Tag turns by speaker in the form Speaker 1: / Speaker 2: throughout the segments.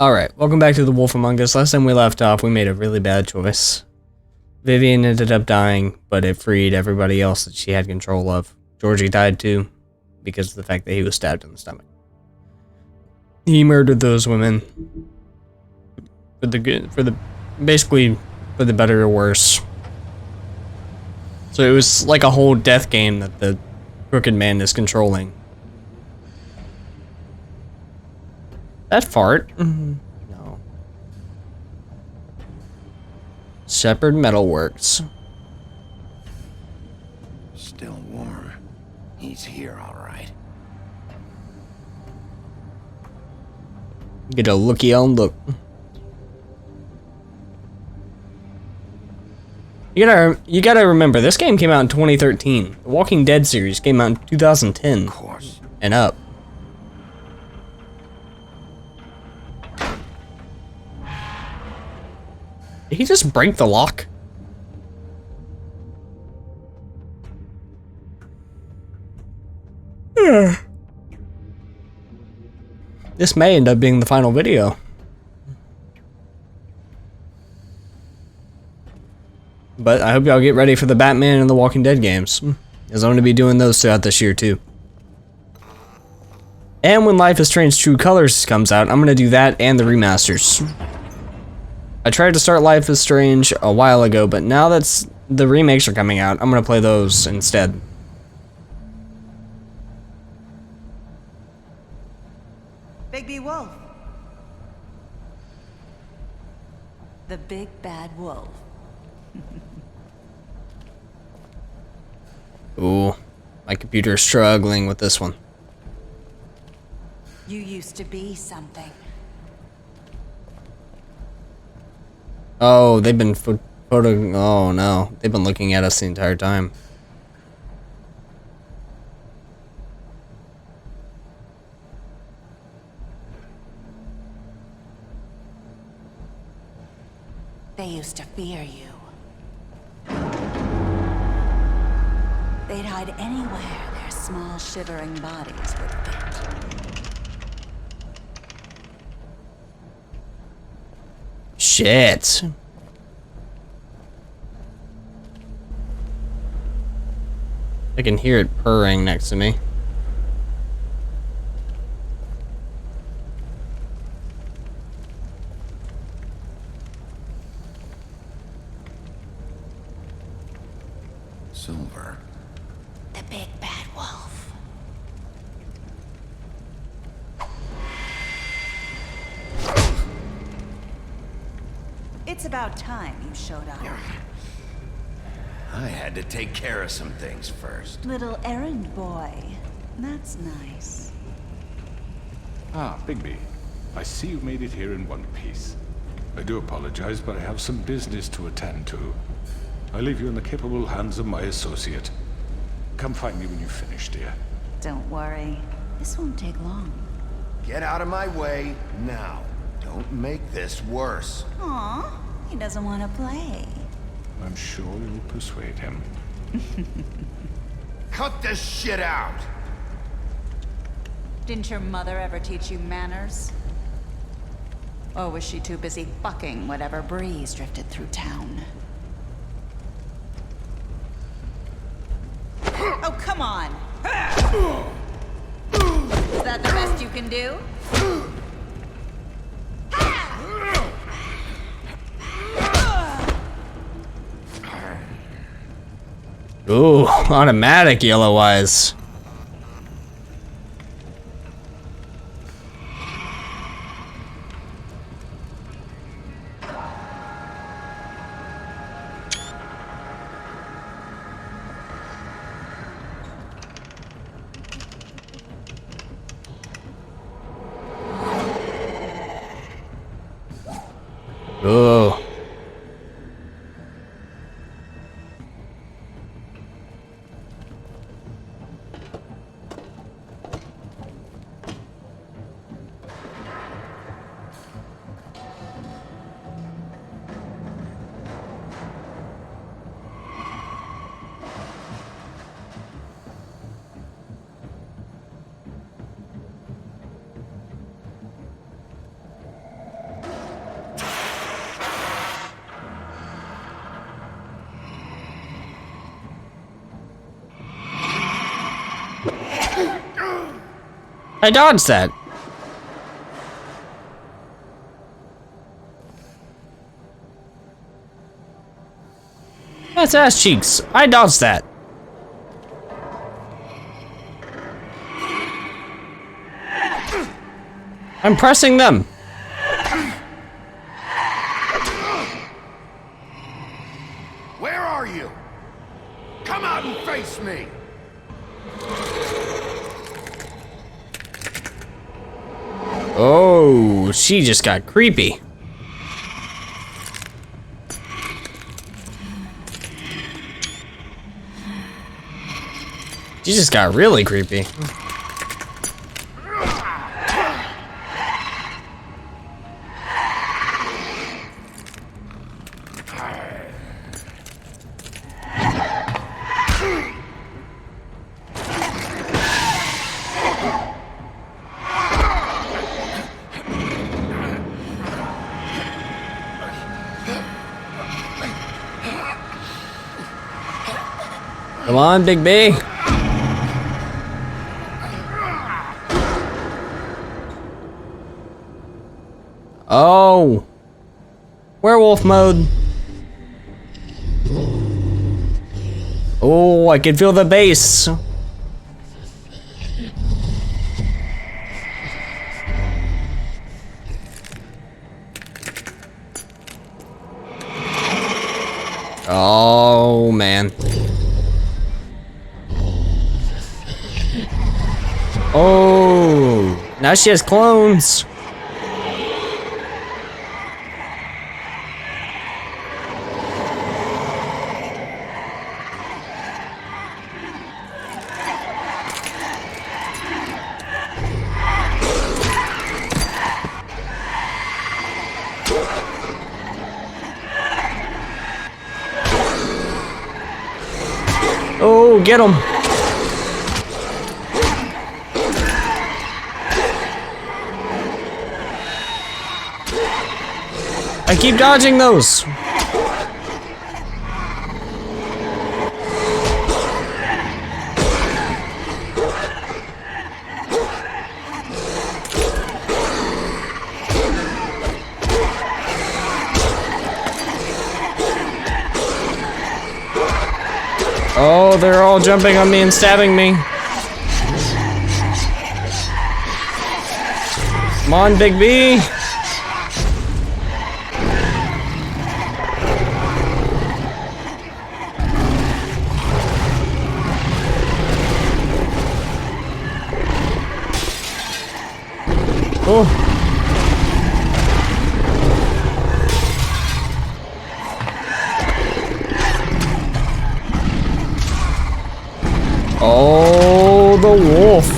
Speaker 1: Alright, welcome back to The Wolf Among Us. Last time we left off, we made a really bad choice. Vivian ended up dying, but it freed everybody else that she had control of. Georgie died too, because of the fact that he was stabbed in the stomach. He murdered those women. Basically, for the better or worse. So it was like a whole death game that the Crooked Man is controlling. That fart? No. Shepherd Metalworks.
Speaker 2: Still warm. He's here, all right.
Speaker 1: Get a looky on look. You gotta remember, this game came out in 2013. The Walking Dead series came out in 2010.
Speaker 2: Of course.
Speaker 1: And up. Did he just break the lock? This may end up being the final video. But I hope y'all get ready for the Batman and the Walking Dead games, as I'm going to be doing those throughout this year too. And when Life is Strange True Colors comes out, I'm going to do that and the remasters. I tried to start Life is Strange a while ago, but now that the remakes are coming out, I'm going to play those instead.
Speaker 3: Big B Wolf. The big bad wolf.
Speaker 1: Ooh, my computer's struggling with this one.
Speaker 3: You used to be something.
Speaker 1: Oh, they've been oh no, they've been looking at us the entire time.
Speaker 3: They used to fear you. They'd hide anywhere their small shivering bodies would fit.
Speaker 1: Shit. I can hear it purring next to me.
Speaker 2: Silver.
Speaker 3: The big bad wolf. It's about time you showed up.
Speaker 2: I had to take care of some things first.
Speaker 3: Little errand boy. That's nice.
Speaker 4: Ah, Bigby. I see you made it here in one piece. I do apologize, but I have some business to attend to. I leave you in the capable hands of my associate. Come find me when you've finished, dear.
Speaker 3: Don't worry. This won't take long.
Speaker 2: Get out of my way now. Don't make this worse.
Speaker 3: Aw, he doesn't want to play.
Speaker 4: I'm sure you'll persuade him.
Speaker 2: Cut this shit out!
Speaker 3: Didn't your mother ever teach you manners? Or was she too busy fucking whatever breeze drifted through town? Oh, come on! Is that the best you can do?
Speaker 1: Ooh, automatic yellow eyes. Ooh. I dodged that. That's ass cheeks. I dodged that. I'm pressing them.
Speaker 2: Where are you? Come out and face me!
Speaker 1: Oh, she just got creepy. She just got really creepy. Come on, Big B. Oh. Werewolf mode. Oh, I can feel the bass. Oh, man. Oh, now she has clones. Oh, get him. I keep dodging those. Oh, they're all jumping on me and stabbing me. Come on, Big B. Oh. Oh, the wolf.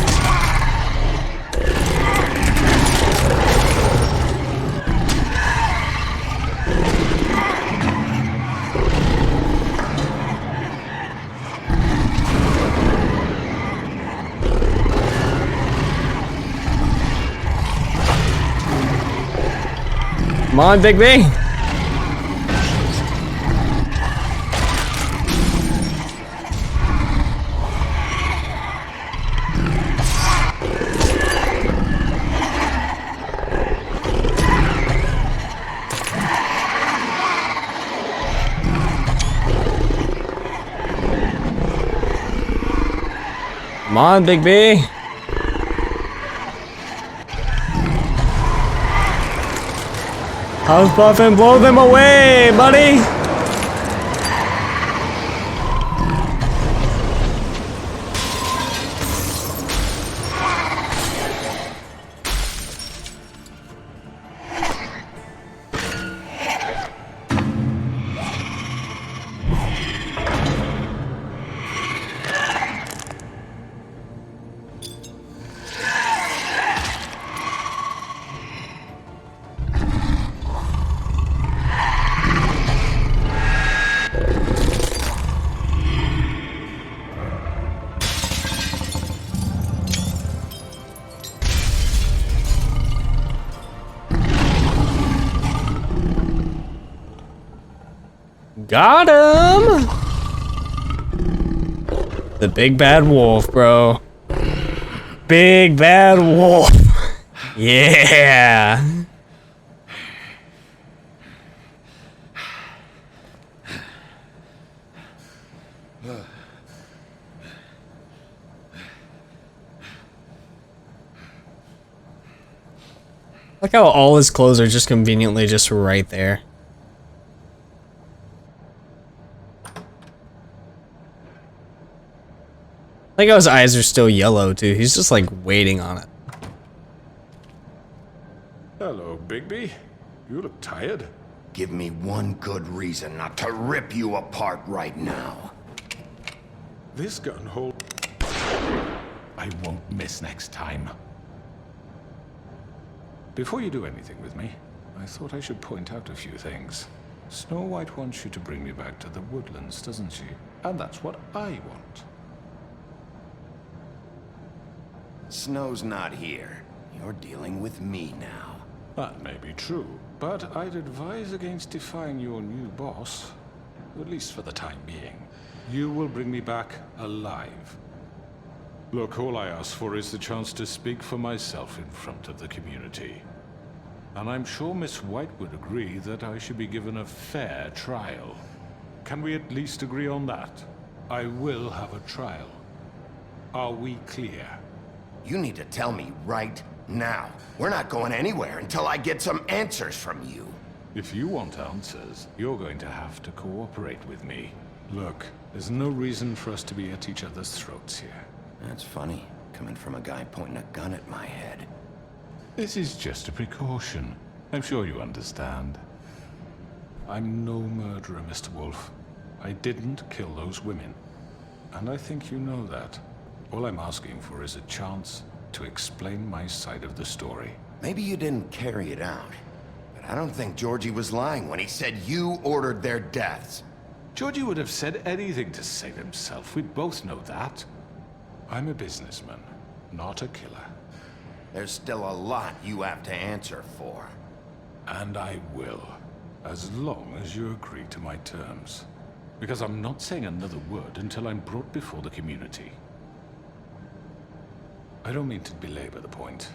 Speaker 1: Come on, Big B. Come on, Big B. House buff and blow them away, buddy. Got him! The big bad wolf, bro. Big bad wolf. Yeah. Look how all his clothes are just conveniently just right there. Like how his eyes are still yellow too. He's just like waiting on it.
Speaker 4: Hello, Bigby. You look tired.
Speaker 2: Give me one good reason not to rip you apart right now.
Speaker 4: This gun hold... I won't miss next time. Before you do anything with me, I thought I should point out a few things. Snow White wants you to bring me back to the woodlands, doesn't she? And that's what I want.
Speaker 2: Snow's not here. You're dealing with me now.
Speaker 4: That may be true, but I'd advise against defying your new boss, at least for the time being. You will bring me back alive. Look, all I ask for is the chance to speak for myself in front of the community. And I'm sure Miss White would agree that I should be given a fair trial. Can we at least agree on that? I will have a trial. Are we clear?
Speaker 2: You need to tell me right now. We're not going anywhere until I get some answers from you.
Speaker 4: If you want answers, you're going to have to cooperate with me. Look, there's no reason for us to be at each other's throats here.
Speaker 2: That's funny, coming from a guy pointing a gun at my head.
Speaker 4: This is just a precaution. I'm sure you understand. I'm no murderer, Mr. Wolf. I didn't kill those women. And I think you know that. All I'm asking for is a chance to explain my side of the story.
Speaker 2: Maybe you didn't carry it out, but I don't think Georgie was lying when he said you ordered their deaths.
Speaker 4: Georgie would have said anything to save himself. We'd both know that. I'm a businessman, not a killer.
Speaker 2: There's still a lot you have to answer for.
Speaker 4: And I will, as long as you agree to my terms. Because I'm not saying another word until I'm brought before the community. I don't mean to belabor the point,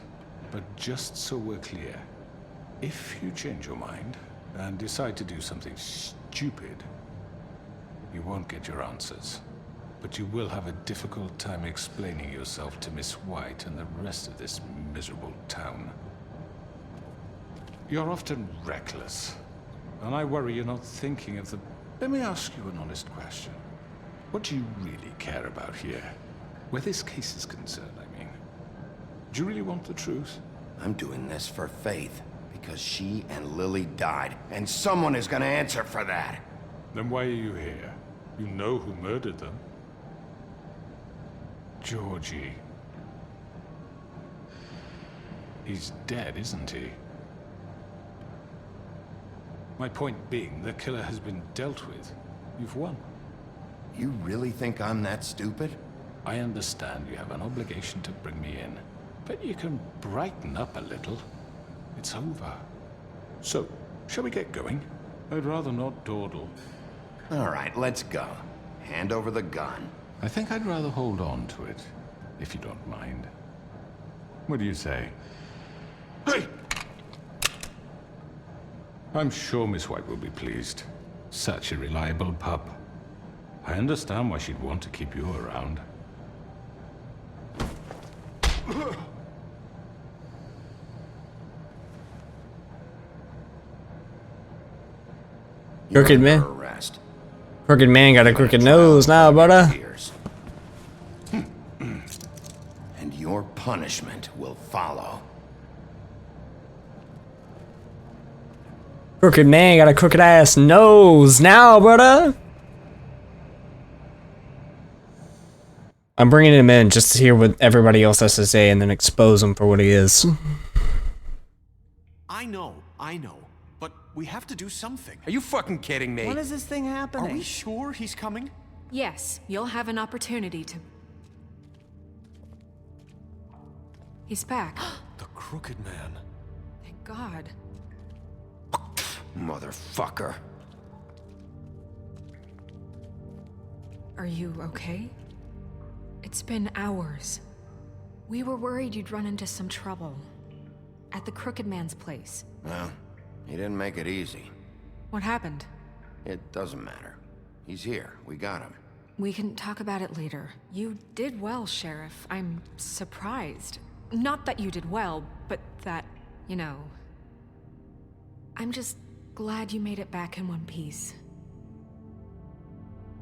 Speaker 4: but just so we're clear, if you change your mind and decide to do something stupid, you won't get your answers. But you will have a difficult time explaining yourself to Miss White and the rest of this miserable town. You're often reckless, and I worry you're not thinking of the... Let me ask you an honest question. What do you really care about here? Where this case is concerned, I mean. Do you really want the truth?
Speaker 2: I'm doing this for Faith, because she and Lily died, and someone is gonna answer for that.
Speaker 4: Then why are you here? You know who murdered them. Georgie. He's dead, isn't he? My point being, the killer has been dealt with. You've won.
Speaker 2: You really think I'm that stupid?
Speaker 4: I understand you have an obligation to bring me in, but you can brighten up a little. It's over. So, shall we get going? I'd rather not dawdle.
Speaker 2: All right, let's go. Hand over the gun.
Speaker 4: I think I'd rather hold on to it, if you don't mind. What do you say? Hey! I'm sure Miss White will be pleased. Such a reliable pup. I understand why she'd want to keep you around.
Speaker 1: Crooked man.
Speaker 2: Arrest.
Speaker 1: Crooked man got a crooked nose now, brother.
Speaker 2: Years. And your punishment will follow.
Speaker 1: Crooked man got a crooked ass nose now, brother. I'm bringing him in just to hear what everybody else has to say and then expose him for what he is.
Speaker 5: I know. But we have to do something.
Speaker 6: Are you fucking kidding me?
Speaker 7: When is this thing happening?
Speaker 5: Are we sure he's coming?
Speaker 8: Yes, you'll have an opportunity to... He's back.
Speaker 5: The Crooked Man.
Speaker 8: Thank God.
Speaker 2: Motherfucker.
Speaker 8: Are you okay? It's been hours. We were worried you'd run into some trouble. At the Crooked Man's place.
Speaker 2: Well, he didn't make it easy.
Speaker 8: What happened?
Speaker 2: It doesn't matter. He's here. We got him.
Speaker 8: We can talk about it later. You did well, Sheriff. I'm surprised. Not that you did well, but that, you know... I'm just glad you made it back in one piece.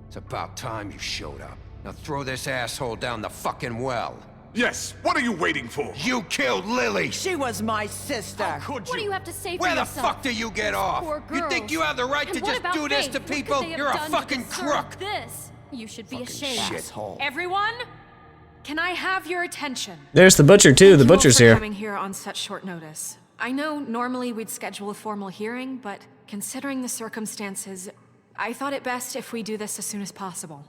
Speaker 6: It's about time you showed up. Now throw this asshole down the fucking well.
Speaker 4: Yes, what are you waiting for?
Speaker 6: You killed Lily!
Speaker 7: She was my sister.
Speaker 5: How could you?
Speaker 9: What do you have to say for
Speaker 6: Where the
Speaker 9: yourself?
Speaker 6: fuck do you get off?
Speaker 9: Poor
Speaker 6: You think
Speaker 9: girls.
Speaker 6: you have the right
Speaker 9: And
Speaker 6: to
Speaker 9: what
Speaker 6: just
Speaker 9: about
Speaker 6: do this
Speaker 9: Faith?
Speaker 6: to
Speaker 9: What could
Speaker 6: people?
Speaker 9: they have
Speaker 6: You're a
Speaker 9: done to
Speaker 6: fucking
Speaker 9: deserve
Speaker 6: crook!
Speaker 9: This. You should be
Speaker 6: Fucking
Speaker 9: ashamed.
Speaker 6: shithole.
Speaker 8: Everyone? Can I have your attention?
Speaker 1: There's the butcher too. The
Speaker 8: Thank you all
Speaker 1: butcher's
Speaker 8: for
Speaker 1: here.
Speaker 8: coming here on such short notice. I know normally we'd schedule a formal hearing, but considering the circumstances, I thought it best if we do this as soon as possible.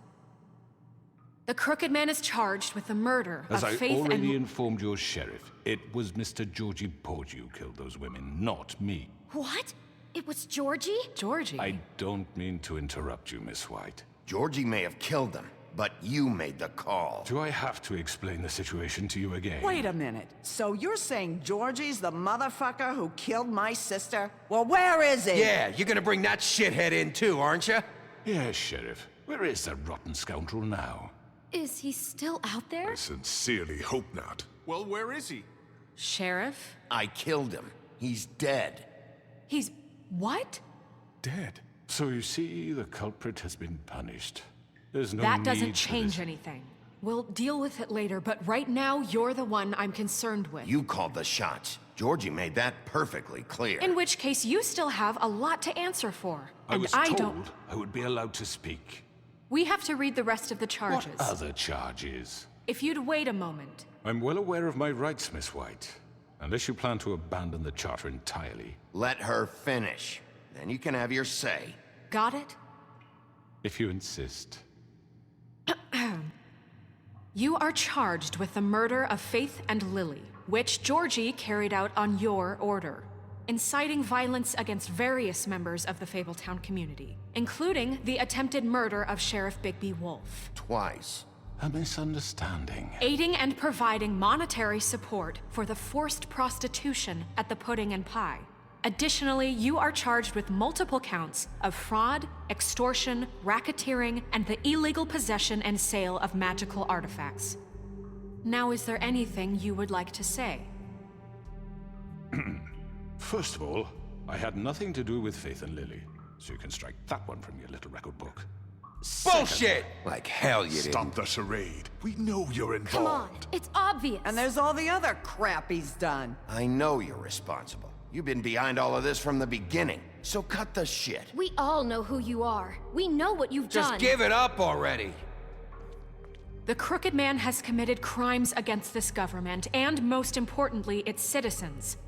Speaker 8: The Crooked Man is charged with the murder
Speaker 4: As
Speaker 8: of
Speaker 4: I
Speaker 8: Faith
Speaker 4: already
Speaker 8: and...
Speaker 4: informed your sheriff, it was Mr. Georgie Porgy who killed those women, not me.
Speaker 9: What? It was Georgie?
Speaker 8: Georgie?
Speaker 4: I don't mean to interrupt you, Miss White.
Speaker 2: Georgie may have killed them, but you made the call.
Speaker 4: Do I have to explain the situation to you again?
Speaker 7: Wait a minute. So you're saying Georgie's the motherfucker who killed my sister? Well, where is he?
Speaker 6: Yeah, you're gonna bring that shithead in too, aren't you?
Speaker 4: Yes, Sheriff. Where is that rotten scoundrel now?
Speaker 9: Is he still out there?
Speaker 10: I sincerely hope not.
Speaker 5: Well, where is he?
Speaker 8: Sheriff?
Speaker 2: I killed him. He's dead.
Speaker 8: He's... what?
Speaker 4: Dead. So you see, the culprit has been punished. There's no
Speaker 8: That
Speaker 4: need
Speaker 8: doesn't
Speaker 4: for
Speaker 8: change
Speaker 4: this.
Speaker 8: anything. We'll deal with it later, but right now, you're the one I'm concerned with.
Speaker 2: You called the shots. Georgie made that perfectly clear.
Speaker 8: In which case, you still have a lot to answer for.
Speaker 4: I
Speaker 8: And
Speaker 4: was
Speaker 8: I
Speaker 4: told
Speaker 8: don't...
Speaker 4: I would be allowed to speak.
Speaker 8: We have to read the rest of the charges.
Speaker 4: What other charges?
Speaker 8: If you'd wait a moment.
Speaker 4: I'm well aware of my rights, Miss White. Unless you plan to abandon the charter entirely.
Speaker 2: Let her finish. Then you can have your say.
Speaker 8: Got it?
Speaker 4: If you insist.
Speaker 8: You are charged with the murder of Faith and Lily, which Georgie carried out on your order, inciting violence against various members of the Fabletown community, including the attempted murder of Sheriff Bigby Wolf.
Speaker 2: Twice.
Speaker 4: A misunderstanding.
Speaker 8: Aiding and providing monetary support for the forced prostitution at the Pudding and Pie. Additionally, you are charged with multiple counts of fraud, extortion, racketeering, and the illegal possession and sale of magical artifacts. Now, is there anything you would like to say?
Speaker 4: First of all, I had nothing to do with Faith and Lily, so you can strike that one from your little record book.
Speaker 6: Bullshit! Like hell you didn't.
Speaker 10: Stop the charade. We know you're involved.
Speaker 9: Come on, it's obvious.
Speaker 7: And there's all the other crap he's done.
Speaker 2: I know you're responsible. You've been behind all of this from the beginning. So cut the shit.
Speaker 9: We all know who you are. We know what you've
Speaker 6: Just
Speaker 9: done.
Speaker 6: give it up already.
Speaker 8: The Crooked Man has committed crimes against this government and, most importantly, its citizens.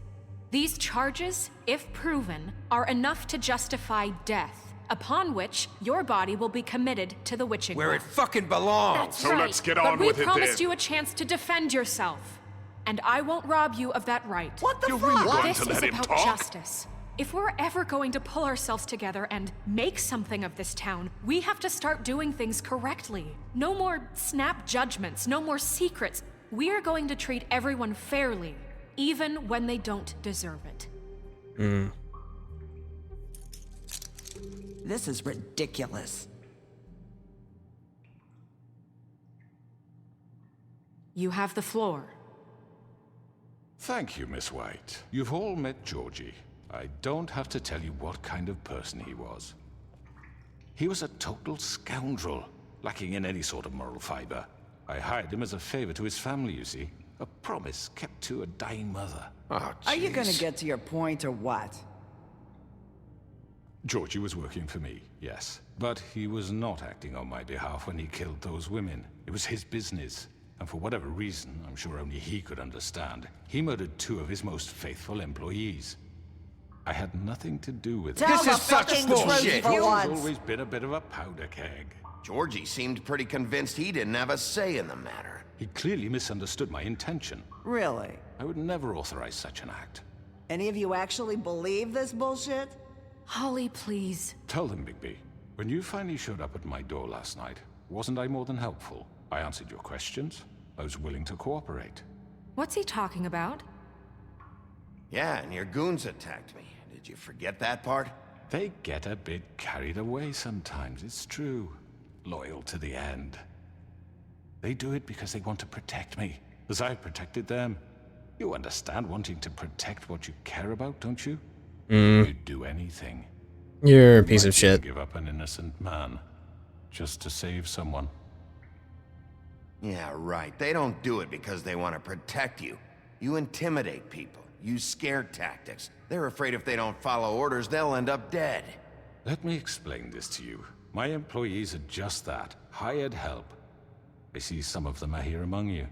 Speaker 8: These charges, if proven, are enough to justify death, upon which your body will be committed to the witching
Speaker 6: Where
Speaker 8: well.
Speaker 6: it fucking belongs.
Speaker 9: That's
Speaker 10: So
Speaker 9: right.
Speaker 10: let's get
Speaker 8: But
Speaker 10: on
Speaker 8: we
Speaker 10: with it
Speaker 8: promised
Speaker 10: then.
Speaker 8: you a chance to defend yourself, and I won't rob you of that right.
Speaker 7: What the
Speaker 10: You're
Speaker 7: fuck?
Speaker 10: really going
Speaker 8: This
Speaker 10: to
Speaker 8: is
Speaker 10: let him
Speaker 8: about
Speaker 10: talk?
Speaker 8: justice. If we're ever going to pull ourselves together and make something of this town, we have to start doing things correctly. No more snap judgments, no more secrets. We are going to treat everyone fairly, even when they don't deserve it.
Speaker 7: This is ridiculous.
Speaker 8: You have the floor.
Speaker 4: Thank you, Miss White. You've all met Georgie. I don't have to tell you what kind of person he was. He was a total scoundrel, lacking in any sort of moral fiber. I hired him as a favor to his family, you see. A promise kept to a dying mother.
Speaker 2: Oh,
Speaker 7: Are you gonna
Speaker 2: jeez.
Speaker 7: get to your point or what?
Speaker 4: Georgie was working for me, yes. But he was not acting on my behalf when he killed those women. It was his business. And for whatever reason, I'm sure only he could understand, he murdered 2 of his most faithful employees. I had nothing to do with it.
Speaker 7: Tell
Speaker 6: This
Speaker 7: the
Speaker 6: is such
Speaker 7: fucking
Speaker 6: bullshit.
Speaker 7: truth for
Speaker 4: He's
Speaker 7: once.
Speaker 4: always been a bit of a powder keg.
Speaker 2: Georgie seemed pretty convinced he didn't have a say in the matter.
Speaker 4: He clearly misunderstood my intention.
Speaker 7: Really?
Speaker 4: I would never authorize such an act.
Speaker 7: Any of you actually believe this bullshit?
Speaker 8: Holly, please.
Speaker 4: Tell them, Bigby. When you finally showed up at my door last night, wasn't I more than helpful? I answered your questions. I was willing to cooperate.
Speaker 8: What's he talking about?
Speaker 2: Yeah, and your goons attacked me. Did you forget that part?
Speaker 4: They get a bit carried away sometimes, it's true. Loyal to the end. They do it because they want to protect me, as I've protected them. You understand wanting to protect what you care about, don't you? You'd do anything.
Speaker 1: You're a piece of shit.
Speaker 4: Give up an innocent man, just to save someone.
Speaker 2: Yeah, right. They don't do it because they want to protect you. You intimidate people, use scare tactics. They're afraid if they don't follow orders, they'll end up dead.
Speaker 4: Let me explain this to you. My employees are just that, hired help. I see some of them are here among you.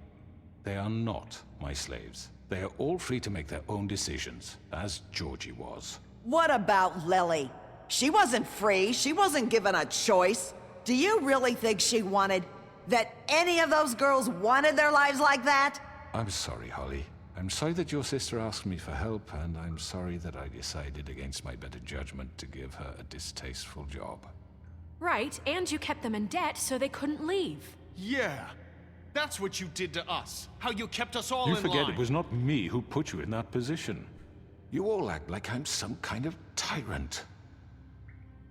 Speaker 4: They are not my slaves. They are all free to make their own decisions, as Georgie was.
Speaker 7: What about Lily? She wasn't free. She wasn't given a choice. Do you really think she wanted... that any of those girls wanted their lives like that?
Speaker 4: I'm sorry, Holly. I'm sorry that your sister asked me for help, and I'm sorry that I decided against my better judgment to give her a distasteful job.
Speaker 8: Right, and you kept them in debt so they couldn't leave.
Speaker 5: Yeah. That's what you did to us. How you kept us all in line.
Speaker 4: You forget it was not me who put you in that position. You all act like I'm some kind of tyrant.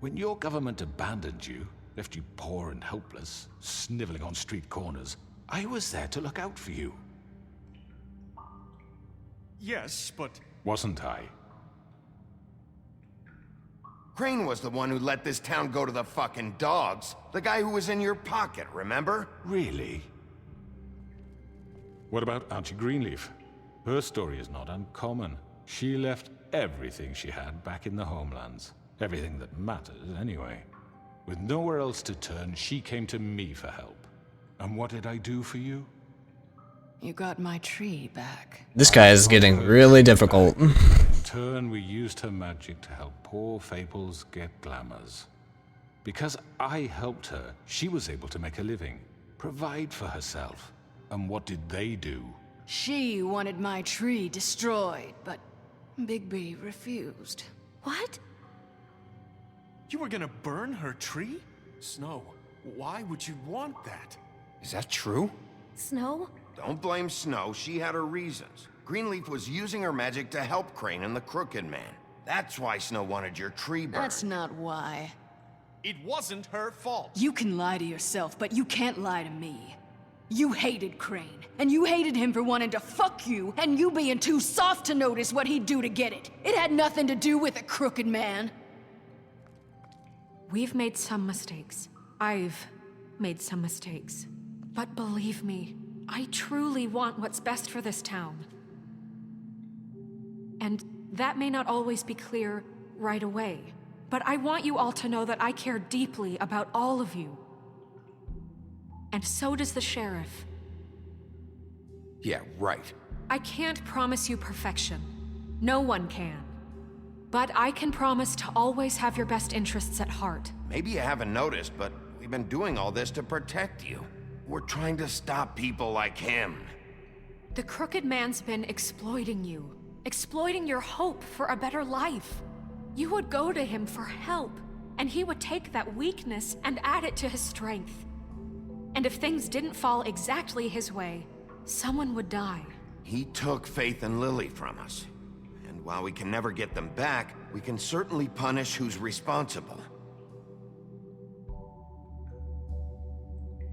Speaker 4: When your government abandoned you, left you poor and helpless, sniveling on street corners, I was there to look out for you.
Speaker 5: Yes, but...
Speaker 4: Wasn't I?
Speaker 2: Crane was the one who let this town go to the fucking dogs. The guy who was in your pocket, remember?
Speaker 4: Really? What about Auntie Greenleaf? Her story is not uncommon. She left everything she had back in the homelands. Everything that matters, anyway. With nowhere else to turn, she came to me for help. And what did I do for you?
Speaker 3: You got my tree back.
Speaker 1: This guy is getting really difficult.
Speaker 4: In turn, we used her magic to help poor Fables get glamours. Because I helped her, she was able to make a living, provide for herself. And what did they do?
Speaker 3: She wanted my tree destroyed, but Bigby refused.
Speaker 9: What?
Speaker 5: You were gonna burn her tree? Snow, why would you want that?
Speaker 6: Is that true?
Speaker 9: Snow?
Speaker 2: Don't blame Snow, she had her reasons. Greenleaf was using her magic to help Crane and the Crooked Man. That's why Snow wanted your tree burned.
Speaker 3: That's not why.
Speaker 5: It wasn't her fault.
Speaker 3: You can lie to yourself, but you can't lie to me. You hated Crane, and you hated him for wanting to fuck you, and you being too soft to notice what he'd do to get it. It had nothing to do with a crooked man.
Speaker 8: We've made some mistakes. I've made some mistakes. But believe me, I truly want what's best for this town. And that may not always be clear right away, but I want you all to know that I care deeply about all of you. And so does the sheriff.
Speaker 6: Yeah, right.
Speaker 8: I can't promise you perfection. No one can. But I can promise to always have your best interests at heart.
Speaker 2: Maybe you haven't noticed, but we've been doing all this to protect you. We're trying to stop people like him.
Speaker 8: The Crooked Man's been exploiting you. Exploiting your hope for a better life. You would go to him for help, and he would take that weakness and add it to his strength. And if things didn't fall exactly his way, someone would die.
Speaker 2: He took Faith and Lily from us. And while we can never get them back, we can certainly punish who's responsible.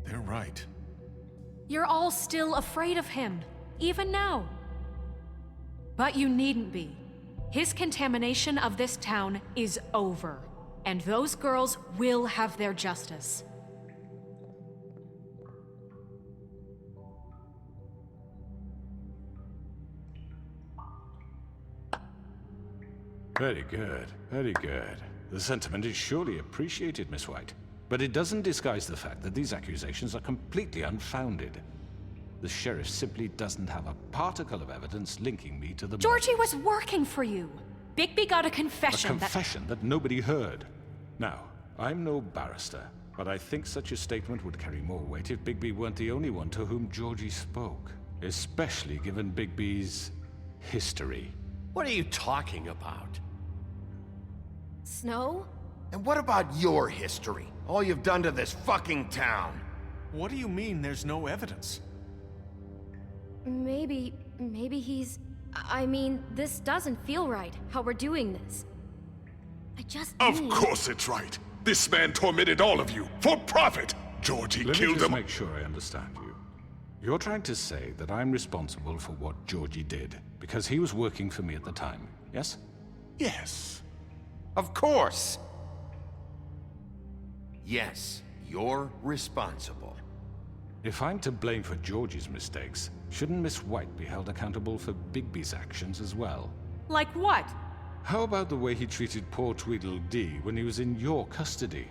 Speaker 5: They're right.
Speaker 8: You're all still afraid of him, even now. But you needn't be. His contamination of this town is over, and those girls will have their justice.
Speaker 4: Very good, very good. The sentiment is surely appreciated, Miss White. But it doesn't disguise the fact that these accusations are completely unfounded. The sheriff simply doesn't have a particle of evidence linking me to the
Speaker 8: Georgie
Speaker 4: murders.
Speaker 8: was working for you. Bigby got a confession.
Speaker 4: A confession that nobody heard. Now, I'm no barrister, but I think such a statement would carry more weight if Bigby weren't the only one to whom Georgie spoke. Especially given Bigby's history.
Speaker 6: What are you talking about?
Speaker 9: Snow?
Speaker 2: And what about your history? All you've done to this fucking town?
Speaker 5: What do you mean there's no evidence?
Speaker 9: Maybe Maybe he's... I mean, this doesn't feel right, how we're doing this. I just
Speaker 10: Of
Speaker 9: need...
Speaker 10: course it's right. This man tormented all of you for profit. Georgie
Speaker 4: Let me
Speaker 10: killed
Speaker 4: just
Speaker 10: them.
Speaker 4: make sure I understand you. You're trying to say that I'm responsible for what Georgie did because he was working for me at the time, yes?
Speaker 10: Yes.
Speaker 6: Of course!
Speaker 2: Yes, you're responsible.
Speaker 4: If I'm to blame for Georgie's mistakes, shouldn't Miss White be held accountable for Bigby's actions as well?
Speaker 8: Like what?
Speaker 4: How about the way he treated poor Tweedledee when he was in your custody?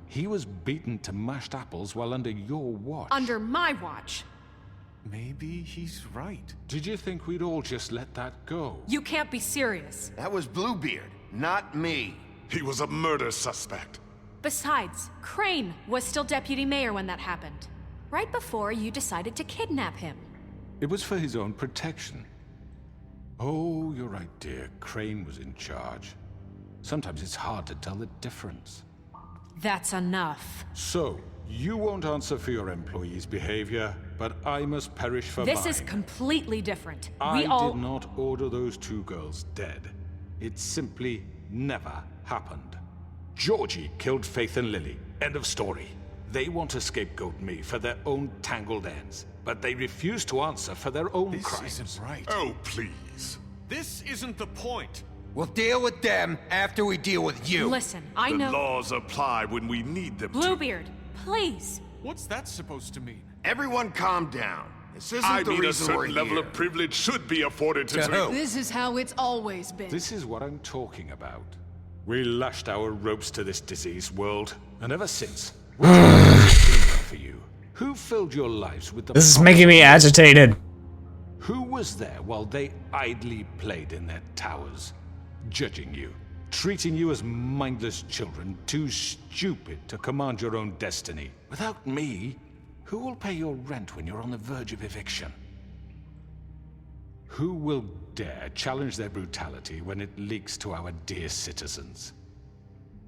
Speaker 4: He was beaten to mashed apples while under your watch.
Speaker 8: Under my watch.
Speaker 5: Maybe he's right.
Speaker 4: Did you think we'd all just let that go?
Speaker 8: You can't be serious.
Speaker 2: That was Bluebeard, not me.
Speaker 10: He was a murder suspect.
Speaker 8: Besides, Crane was still deputy mayor when that happened. Right before you decided to kidnap him.
Speaker 4: It was for his own protection. Oh, you're right, dear. Crane was in charge. Sometimes it's hard to tell the difference.
Speaker 8: That's enough.
Speaker 4: So, you won't answer for your employees' behavior, but I must perish for mine.
Speaker 8: This is completely different.
Speaker 4: I
Speaker 8: We all...
Speaker 4: did not order those two girls dead. It simply never happened. Georgie killed Faith and Lily. End of story. They want to scapegoat me for their own tangled ends, but they refuse to answer for their own
Speaker 5: This
Speaker 4: crimes.
Speaker 5: isn't right.
Speaker 10: Oh, please.
Speaker 5: This isn't the point.
Speaker 6: We'll deal with them after we deal with you.
Speaker 8: Listen, I
Speaker 10: The
Speaker 8: know...
Speaker 10: laws apply when we need them to.
Speaker 8: Bluebeard, please.
Speaker 5: What's that supposed to mean?
Speaker 2: Everyone calm down. This isn't
Speaker 10: I
Speaker 2: the
Speaker 10: mean, a
Speaker 2: reason we're
Speaker 10: certain level
Speaker 2: here.
Speaker 10: of privilege should be afforded to...
Speaker 6: To who?
Speaker 3: This is how it's always been.
Speaker 4: This is what I'm talking about. We lashed our ropes to this diseased world, and ever since, what's been for you? Who filled your lives with the
Speaker 1: This is
Speaker 4: promise
Speaker 1: making me
Speaker 4: of-
Speaker 1: agitated.
Speaker 4: Who was there while they idly played in their towers, judging you, treating you as mindless children, too stupid to command your own destiny? Without me, who will pay your rent when you're on the verge of eviction? Who will dare challenge their brutality when it leaks to our dear citizens?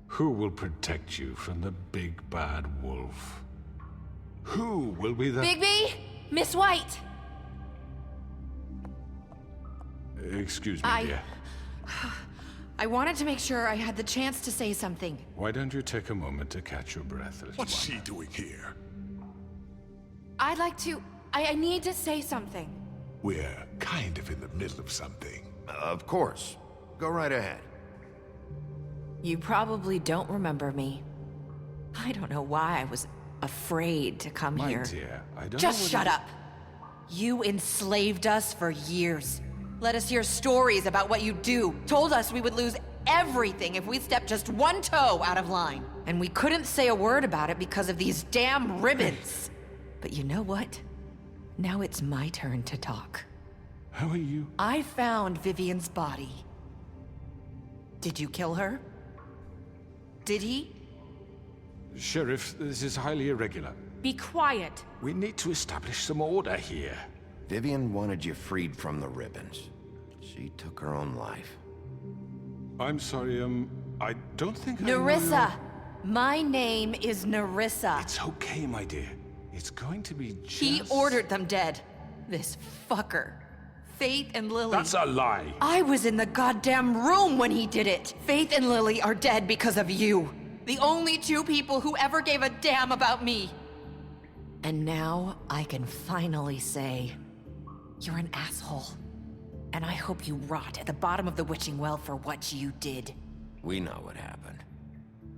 Speaker 4: Who will protect you from the big bad wolf? Who will be the...
Speaker 11: Bigby? Miss White!
Speaker 4: Excuse me, dear.
Speaker 11: I wanted to make sure I had the chance to say something.
Speaker 4: Why don't you take a moment to catch your breath, little
Speaker 10: What's
Speaker 4: one?
Speaker 10: she doing here?
Speaker 11: I'd like to... I need to say something.
Speaker 10: We're kind of in the middle of something.
Speaker 2: Of course. Go right ahead.
Speaker 11: You probably don't remember me. I don't know why I was afraid to come
Speaker 4: My
Speaker 11: here.
Speaker 4: dear, I don't
Speaker 11: Just
Speaker 4: know
Speaker 11: shut up. You enslaved us for years. Let us hear stories about what you do. Told us we would lose everything if we stepped just one toe out of line. And we couldn't say a word about it because of these damn ribbons. But you know what? Now it's my turn to talk.
Speaker 4: How are you?
Speaker 11: I found Vivian's body. Did you kill her? Did he?
Speaker 4: Sheriff, this is highly irregular.
Speaker 8: Be quiet.
Speaker 4: We need to establish some order here.
Speaker 2: Vivian wanted you freed from the ribbons. She took her own life.
Speaker 4: I'm sorry, I don't think I know
Speaker 11: Nerissa! My name is Nerissa.
Speaker 4: It's okay, my dear. It's going to be just...
Speaker 11: He ordered them dead. This fucker. Faith and Lily.
Speaker 4: That's a lie.
Speaker 11: I was in the goddamn room when he did it. Faith and Lily are dead because of you. The only two people who ever gave a damn about me. And now I can finally say, you're an asshole. And I hope you rot at the bottom of the witching well for what you did.
Speaker 2: We know what happened.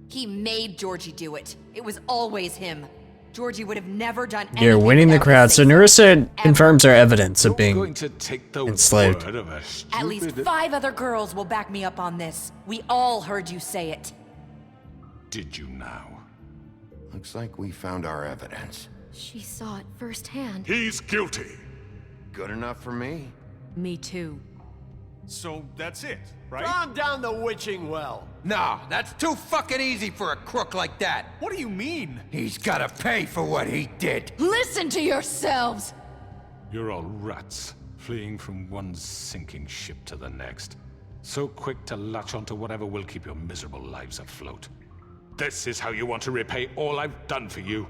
Speaker 11: He made Georgie do it. It was always him. Georgie would have never done anything.
Speaker 1: You're winning the
Speaker 11: without
Speaker 1: crowd,
Speaker 11: his
Speaker 1: so
Speaker 11: say-so.
Speaker 1: Nerissa
Speaker 11: Ever.
Speaker 1: confirms our evidence of
Speaker 4: You're
Speaker 1: being
Speaker 4: going to take the
Speaker 1: enslaved.
Speaker 4: word of a
Speaker 11: At least
Speaker 4: stupid-
Speaker 11: 5 other girls will back me up on this. We all heard you say it.
Speaker 4: Did you now?
Speaker 2: Looks like we found our evidence.
Speaker 9: She saw it firsthand.
Speaker 10: He's guilty.
Speaker 2: Good enough for me.
Speaker 8: Me too.
Speaker 5: So that's it, right?
Speaker 12: Calm down the witching well.
Speaker 6: No, that's too fucking easy for a crook like that.
Speaker 5: What do you mean?
Speaker 6: He's gotta pay for what he did.
Speaker 3: Listen to yourselves!
Speaker 4: You're all rats, fleeing from one sinking ship to the next. So quick to latch onto whatever will keep your miserable lives afloat. This is how you want to repay all I've done for you?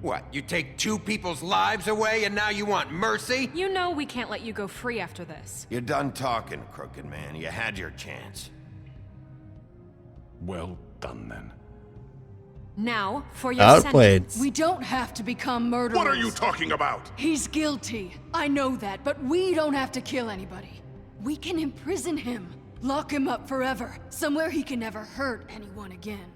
Speaker 6: What, you take 2 people's lives away and now you want mercy?
Speaker 8: You know we can't let you go free after this.
Speaker 2: You're done talking, crooked man. You had your chance.
Speaker 4: Well done, then.
Speaker 8: Now, for your
Speaker 1: Outplayed.
Speaker 8: sentence.
Speaker 3: We don't have to become murderers.
Speaker 10: What are you talking about?
Speaker 3: He's guilty. I know that, but we don't have to kill anybody. We can imprison him. Lock him up forever. Somewhere he can never hurt anyone again.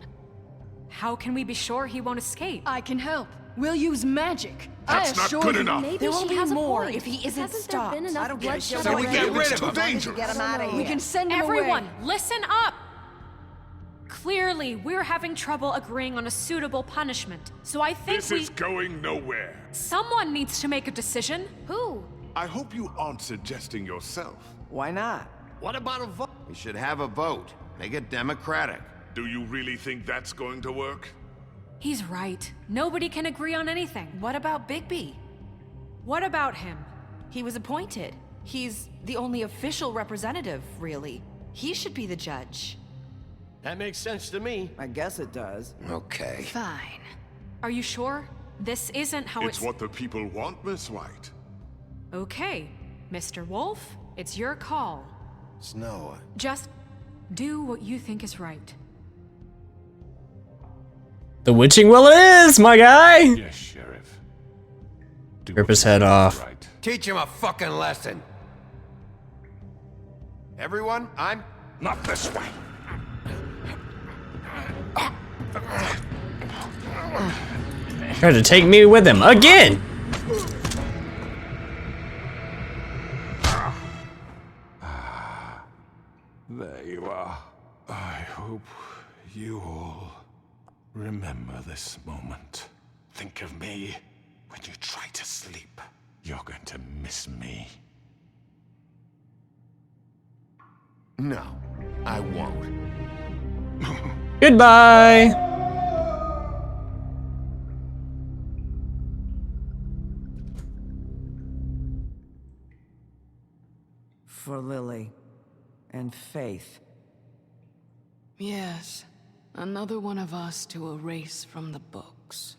Speaker 8: How can we be sure he won't escape?
Speaker 3: I can help. We'll use magic.
Speaker 10: That's not good enough.
Speaker 9: Maybe
Speaker 11: There will
Speaker 9: she
Speaker 11: be
Speaker 9: has
Speaker 11: more
Speaker 9: a point.
Speaker 11: if he isn't
Speaker 9: Hasn't
Speaker 11: stopped.
Speaker 9: there been
Speaker 7: I
Speaker 9: enough
Speaker 7: don't get it.
Speaker 9: bloodshed
Speaker 6: So we
Speaker 9: already?
Speaker 6: get rid of
Speaker 10: It's too
Speaker 6: him.
Speaker 10: dangerous.
Speaker 7: Get him out of
Speaker 3: We
Speaker 7: here.
Speaker 3: can send him
Speaker 8: Everyone,
Speaker 3: away.
Speaker 8: listen up! Clearly, we're having trouble agreeing on a suitable punishment, so I think
Speaker 10: This is going nowhere.
Speaker 8: someone needs to make a decision.
Speaker 9: Who?
Speaker 10: I hope you aren't suggesting yourself.
Speaker 7: Why not?
Speaker 12: What about a vote?
Speaker 2: We should have a vote. Make it democratic.
Speaker 10: Do you really think that's going to work?
Speaker 8: He's right. Nobody can agree on anything.
Speaker 11: What about Bigby?
Speaker 8: What about him?
Speaker 11: He was appointed. He's the only official representative, really. He should be the judge.
Speaker 12: That makes sense to me.
Speaker 7: I guess it does.
Speaker 6: Okay.
Speaker 3: Fine.
Speaker 8: Are you sure? This isn't how
Speaker 10: It's what the people want, Miss White.
Speaker 8: Okay, Mr. Wolf, it's your call.
Speaker 2: Snow.
Speaker 8: Just do what you think is right.
Speaker 1: The witching well it is, my guy!
Speaker 4: Yes, Sheriff. Do
Speaker 1: Rip
Speaker 4: what
Speaker 1: his
Speaker 4: you
Speaker 1: head
Speaker 4: think is
Speaker 1: off.
Speaker 4: Right.
Speaker 6: Teach him a fucking lesson.
Speaker 2: Everyone, I'm...
Speaker 10: Not this way.
Speaker 1: Tried to take me with him again!
Speaker 4: There you are. I hope you all remember this moment. Think of me when you try to sleep. You're going to miss me.
Speaker 2: No, I won't.
Speaker 1: Goodbye!
Speaker 7: For Lily and Faith.
Speaker 3: Yes. Another one of us to erase from the books.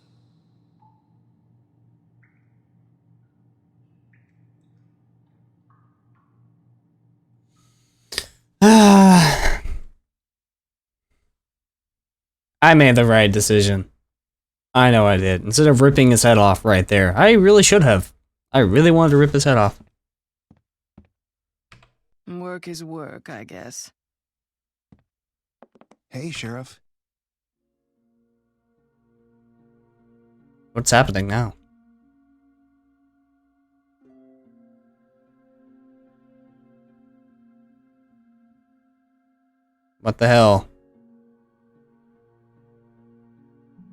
Speaker 1: I made the right decision. I know I did. Instead of ripping his head off right there, I really should have. I really wanted to rip his head off.
Speaker 3: Work is work, I guess.
Speaker 13: Hey, Sheriff.
Speaker 1: What's happening now? What the hell?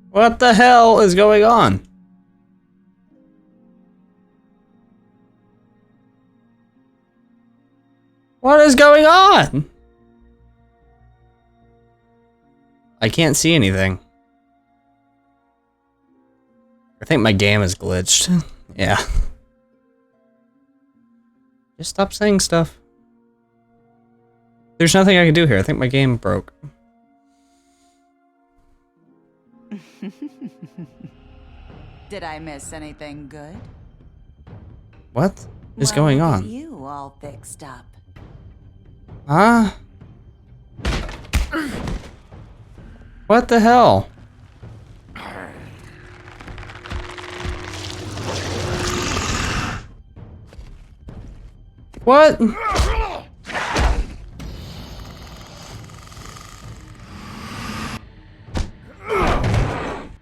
Speaker 1: What the hell is going on? What is going on? I can't see anything. I think my game is glitched. Yeah. Just stop saying stuff. There's nothing I can do here. I think my game broke.
Speaker 14: Did I miss anything good?
Speaker 1: What is going
Speaker 14: Look at
Speaker 1: on?
Speaker 14: You all fixed up.
Speaker 1: Huh? What the hell? What?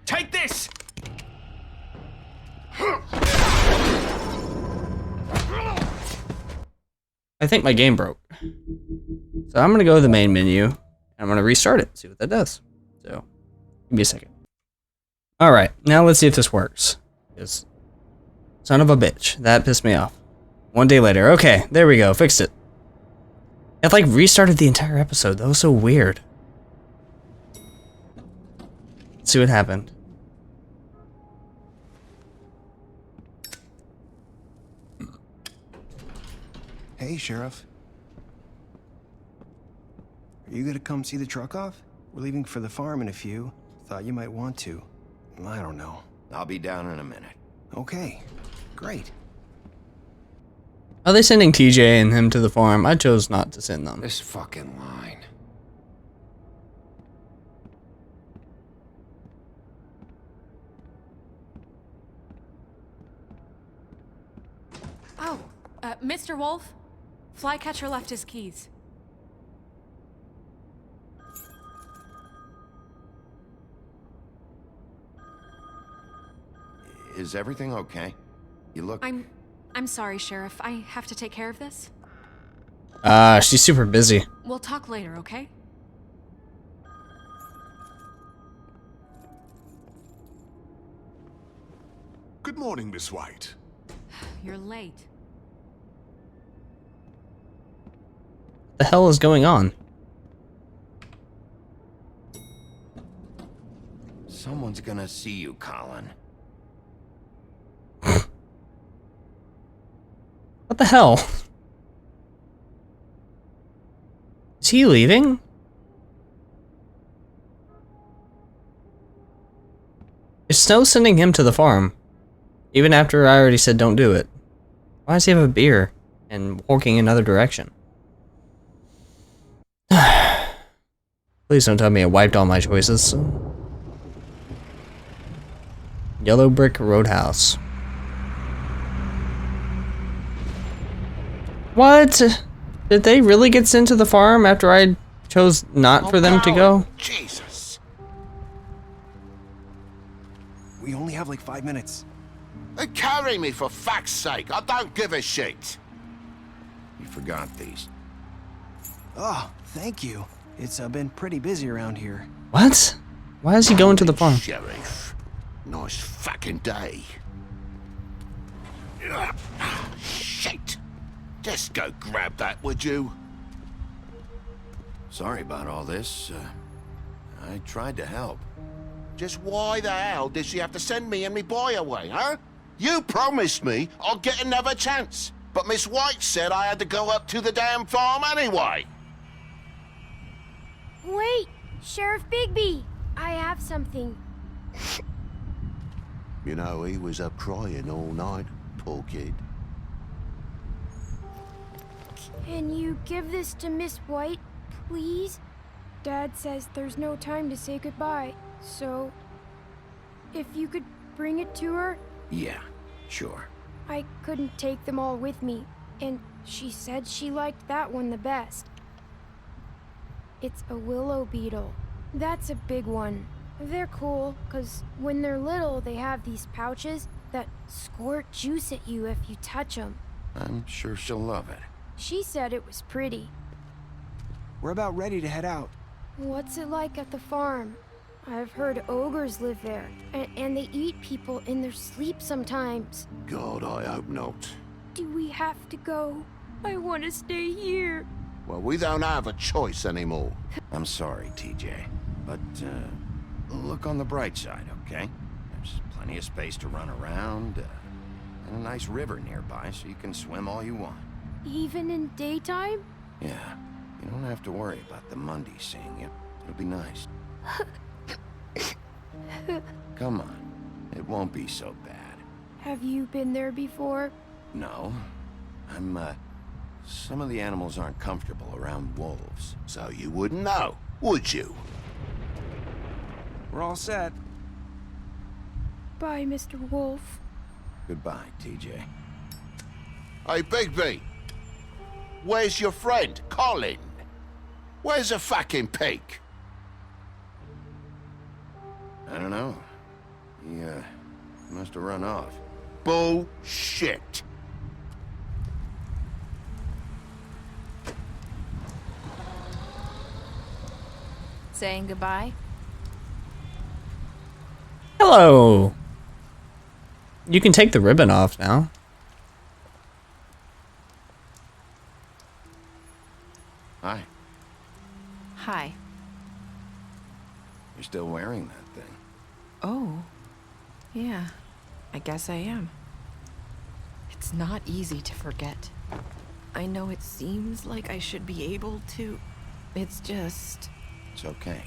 Speaker 5: Take this!
Speaker 1: I think my game broke. So I'm gonna go to the main menu and I'm gonna restart it, see what that does. So, give me a second. Alright, now let's see if this works. Because, son of a bitch, that pissed me off. 1 day later, okay, there we go, fixed it. It like restarted the entire episode, that was so weird. Let's see what happened.
Speaker 13: Hey, Sheriff. Are you gonna come see the truck off? We're leaving for the farm in a few. Thought you might want to. I don't know.
Speaker 2: I'll be down in a minute.
Speaker 13: Okay, great.
Speaker 1: Are they sending TJ and him to the farm? I chose not to send them.
Speaker 6: This fucking line.
Speaker 8: Oh, Mr. Wolf? Flycatcher left his keys.
Speaker 2: Is everything okay? You look...
Speaker 8: I'm sorry, Sheriff. I have to take care of this.
Speaker 1: She's super busy.
Speaker 8: We'll talk later, okay?
Speaker 10: Good morning, Miss White.
Speaker 8: You're late.
Speaker 1: What the hell is going on?
Speaker 2: Someone's gonna see you, Colin.
Speaker 1: What the hell? Is he leaving? Is Snow sending him to the farm? Even after I already said don't do it. Why does he have a beer and walking another direction? Please don't tell me I wiped all my choices. Yellow Brick Roadhouse. What? Did they really get sent to the farm after I chose not for them to go?
Speaker 10: Jesus.
Speaker 13: We only have like 5 minutes.
Speaker 10: They carry me for fuck's sake. I don't give a shit.
Speaker 2: You forgot these.
Speaker 13: Oh, thank you. It's been pretty busy around here.
Speaker 1: What? Why is he going to the farm?
Speaker 10: Sheriff. Nice fucking day. Shit. Just go grab that, would you?
Speaker 2: Sorry about all this. I tried to help.
Speaker 10: Just why the hell did she have to send me and me boy away, huh? You promised me I'll get another chance. But Miss White said I had to go up to the damn farm anyway.
Speaker 15: Wait, Sheriff Bigby. I have something.
Speaker 10: You know, he was up crying all night, poor kid.
Speaker 15: Can you give this to Miss White, please? Dad says there's no time to say goodbye, so if you could bring it to her.
Speaker 2: Yeah, sure.
Speaker 15: I couldn't take them all with me, and she said she liked that one the best. It's a willow beetle. That's a big one. They're cool, 'cause when they're little, they have these pouches that squirt juice at you if you touch them.
Speaker 2: I'm sure she'll love it.
Speaker 15: She said it was pretty.
Speaker 13: We're about ready to head out.
Speaker 15: What's it like at the farm? I've heard ogres live there, and they eat people in their sleep sometimes.
Speaker 10: God, I hope not.
Speaker 15: Do we have to go? I want to stay here.
Speaker 10: Well, we don't have a choice anymore.
Speaker 2: I'm sorry, TJ, but look on the bright side, okay? There's plenty of space to run around, and a nice river nearby, so you can swim all you want.
Speaker 15: Even in daytime?
Speaker 2: Yeah, you don't have to worry about the Mundy seeing you. It'll be nice. Come on, it won't be so bad.
Speaker 15: Have you been there before?
Speaker 2: No, some of the animals aren't comfortable around wolves.
Speaker 10: So you wouldn't know, would you?
Speaker 13: We're all set.
Speaker 15: Bye, Mr. Wolf.
Speaker 2: Goodbye, TJ.
Speaker 10: Hey, Bigby. Where's your friend, Colin? Where's the fucking pig?
Speaker 2: I don't know. He must have run off.
Speaker 10: Bullshit.
Speaker 14: Saying goodbye?
Speaker 1: Hello. You can take the ribbon off now.
Speaker 2: Hi.
Speaker 14: Hi.
Speaker 2: You're still wearing that thing.
Speaker 11: Oh. Yeah. I guess I am. It's not easy to forget. I know it seems like I should be able to. It's just...
Speaker 2: It's okay.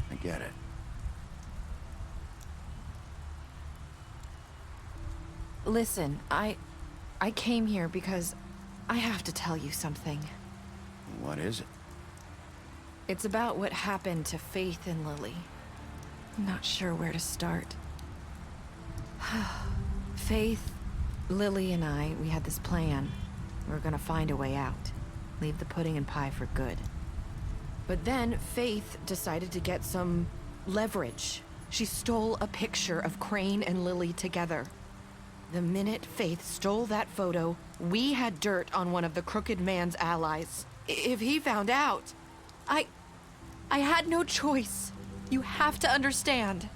Speaker 2: I get it.
Speaker 11: Listen, I came here because I have to tell you something.
Speaker 2: What is it?
Speaker 11: It's about what happened to Faith and Lily. I'm not sure where to start. Faith, Lily, and I, we had this plan. We were gonna find a way out. Leave the pudding and pie for good. But then Faith decided to get some leverage. She stole a picture of Crane and Lily together. The minute Faith stole that photo, we had dirt on one of the Crooked Man's allies. If he found out, I had no choice. You have to understand.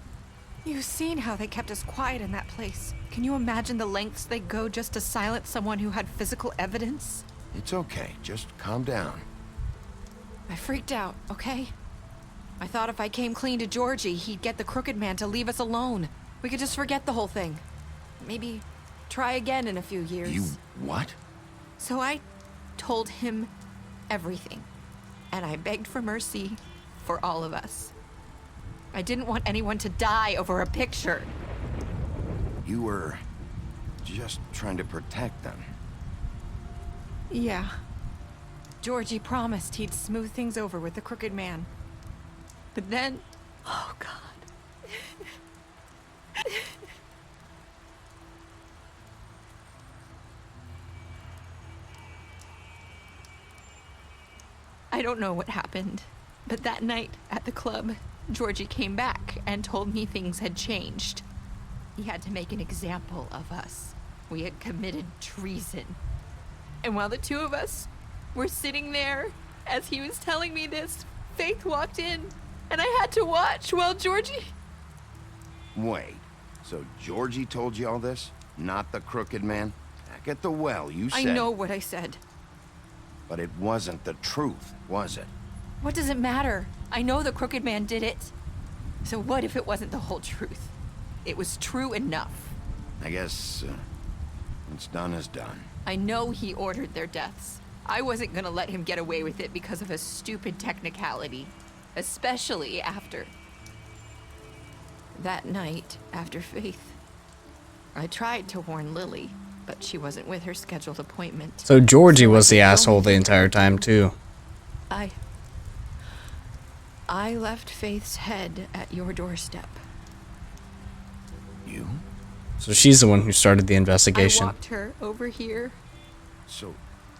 Speaker 11: You've seen how they kept us quiet in that place. Can you imagine the lengths they go just to silence someone who had physical evidence?
Speaker 2: It's okay. Just calm down.
Speaker 11: I freaked out, okay? I thought if I came clean to Georgie, he'd get the Crooked Man to leave us alone. We could just forget the whole thing. Maybe try again in a few years.
Speaker 2: You what?
Speaker 11: So I told him everything. And I begged for mercy for all of us. I didn't want anyone to die over a picture.
Speaker 2: You were just trying to protect them.
Speaker 11: Yeah. Georgie promised he'd smooth things over with the Crooked Man. But then... Oh, God. I don't know what happened, but that night at the club, Georgie came back and told me things had changed. He had to make an example of us. We had committed treason. And while the two of us were sitting there, as he was telling me this, Faith walked in, and I had to watch while Georgie...
Speaker 2: Wait, so Georgie told you all this? Not the Crooked Man? Back at the well, you said...
Speaker 11: I know what I said.
Speaker 2: But it wasn't the truth, was it?
Speaker 11: What does it matter? I know the Crooked Man did it. So what if it wasn't the whole truth? It was true enough.
Speaker 2: I guess, what's done is done.
Speaker 11: I know he ordered their deaths. I wasn't gonna let him get away with it because of a stupid technicality. Especially after... that night, after Faith. I tried to warn Lily, but she wasn't with her scheduled appointment.
Speaker 1: So Georgie was the asshole the entire time, too.
Speaker 11: I left Faith's head at your doorstep.
Speaker 2: You?
Speaker 1: So she's the one who started the investigation.
Speaker 11: I walked her over here.
Speaker 2: So,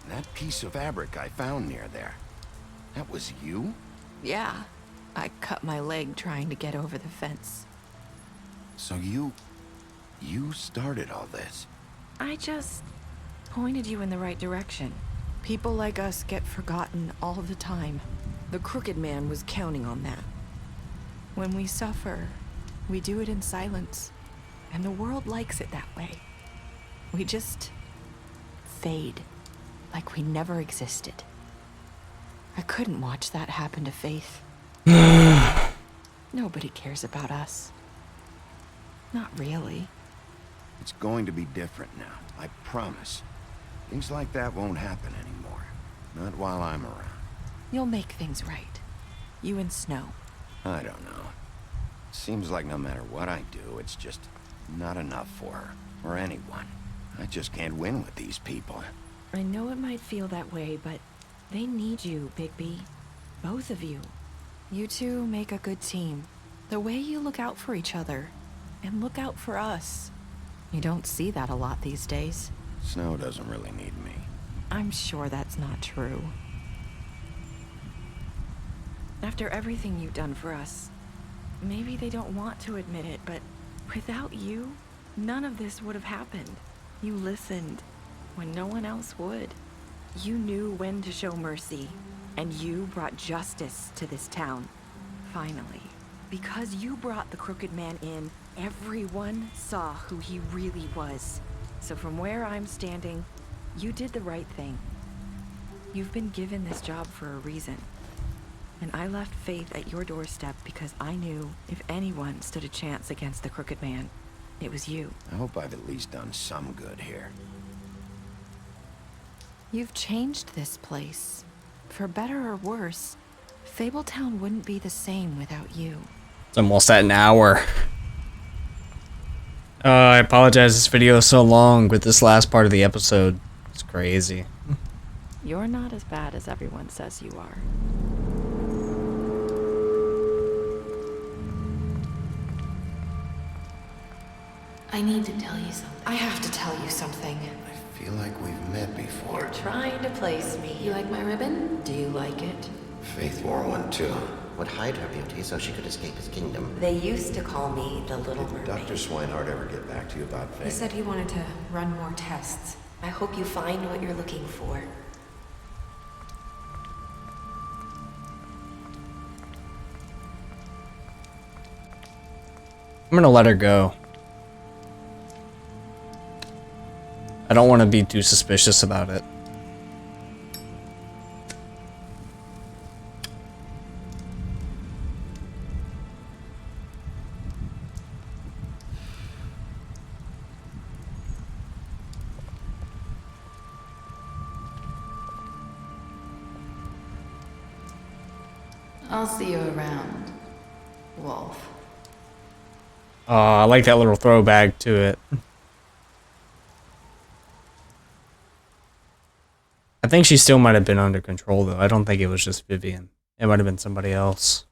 Speaker 2: that piece of fabric I found near there, that was you?
Speaker 11: Yeah. I cut my leg trying to get over the fence.
Speaker 2: So you started all this?
Speaker 11: I just pointed you in the right direction. People like us get forgotten all the time. The Crooked Man was counting on that. When we suffer, we do it in silence. And the world likes it that way. We just fade, like we never existed. I couldn't watch that happen to Faith. Nobody cares about us. Not really.
Speaker 2: It's going to be different now, I promise. Things like that won't happen anymore. Not while I'm around.
Speaker 11: You'll make things right. You and Snow.
Speaker 2: I don't know. Seems like no matter what I do, it's just not enough for her, or anyone. I just can't win with these people.
Speaker 11: I know it might feel that way, but they need you, Bigby. Both of you. You two make a good team. The way you look out for each other, and look out for us. You don't see that a lot these days.
Speaker 2: Snow doesn't really need me.
Speaker 11: I'm sure that's not true. After everything you've done for us, maybe they don't want to admit it, but without you, none of this would have happened. You listened when no one else would. You knew when to show mercy, and you brought justice to this town. Finally. Because you brought the Crooked Man in, everyone saw who he really was. So from where I'm standing, you did the right thing. You've been given this job for a reason. And I left Faith at your doorstep because I knew if anyone stood a chance against the Crooked Man, it was you.
Speaker 2: I hope I've at least done some good here.
Speaker 11: You've changed this place. For better or worse, Fabletown wouldn't be the same without you.
Speaker 1: It's almost at an hour. I apologize, this video is so long with this last part of the episode. It's crazy.
Speaker 16: You're not as bad as everyone says you are.
Speaker 17: I need to tell you something.
Speaker 11: I have to tell you something.
Speaker 2: I feel like we've met before.
Speaker 11: You're trying to place me.
Speaker 17: You like my ribbon?
Speaker 11: Do you like it?
Speaker 2: Faith wore one too.
Speaker 18: Would hide her beauty so she could escape his kingdom.
Speaker 11: They used to call me the Little Mermaid.
Speaker 2: Did Dr. Swinehart ever get back to you about Faith?
Speaker 8: He said he wanted to run more tests.
Speaker 11: I hope you find what you're looking for.
Speaker 1: I'm gonna let her go. I don't want to be too suspicious about it.
Speaker 17: I'll see you around, Wolf.
Speaker 1: I like that little throwback to it. I think she still might have been under control, though. I don't think it was just Vivian. It might have been somebody else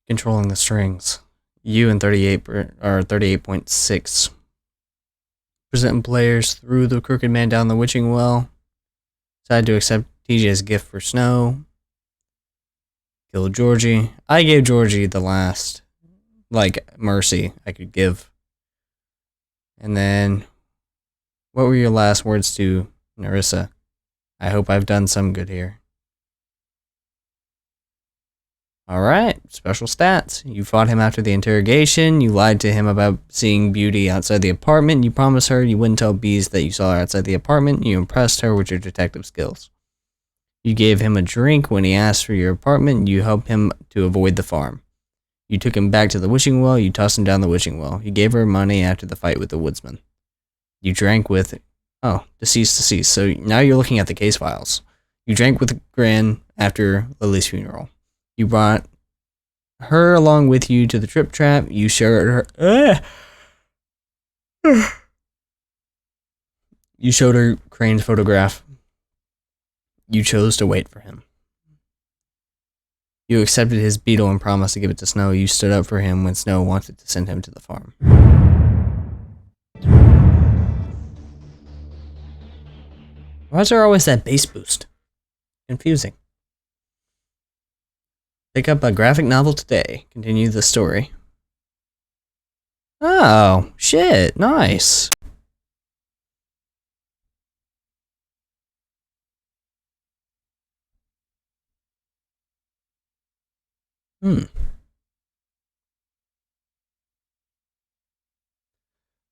Speaker 1: controlling the strings. You and 38.6% players threw the crooked man down the witching well. Decided to accept TJ's gift for Snow. Killed Georgie. I gave Georgie the last, mercy I could give. And then, what were your last words to Narissa? I hope I've done some good here. Alright, special stats. You fought him after the interrogation. You lied to him about seeing Beauty outside the apartment. You promised her you wouldn't tell Bees that you saw her outside the apartment. You impressed her with your detective skills. You gave him a drink when he asked for your apartment. You helped him to avoid the farm. You took him back to the wishing well. You tossed him down the wishing well. You gave her money after the fight with the woodsman. You drank with... Oh, deceased. So now you're looking at the case files. You drank with Gran after Lily's funeral. You brought her along with you to the trip trap. You showed her... You showed her Crane's photograph. You chose to wait for him. You accepted his beetle and promised to give it to Snow. You stood up for him when Snow wanted to send him to the farm. Why is there always that bass boost? Confusing. Pick up a graphic novel today. Continue the story. Oh, shit. Nice.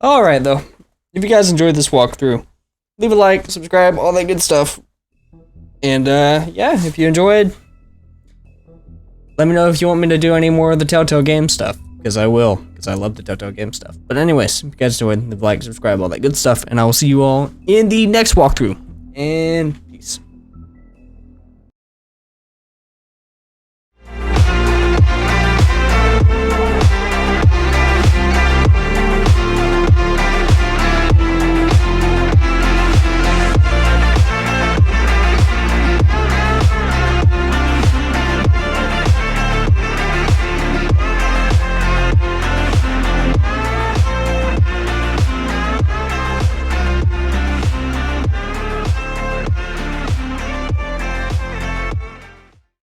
Speaker 1: Alright, though. If you guys enjoyed this walkthrough, leave a like, subscribe, all that good stuff. And, yeah, if you enjoyed, let me know if you want me to do any more of the Telltale game stuff. Because I will, because I love the Telltale game stuff. But anyways, if you guys enjoyed, leave a like, subscribe, all that good stuff. And I will see you all in the next walkthrough. And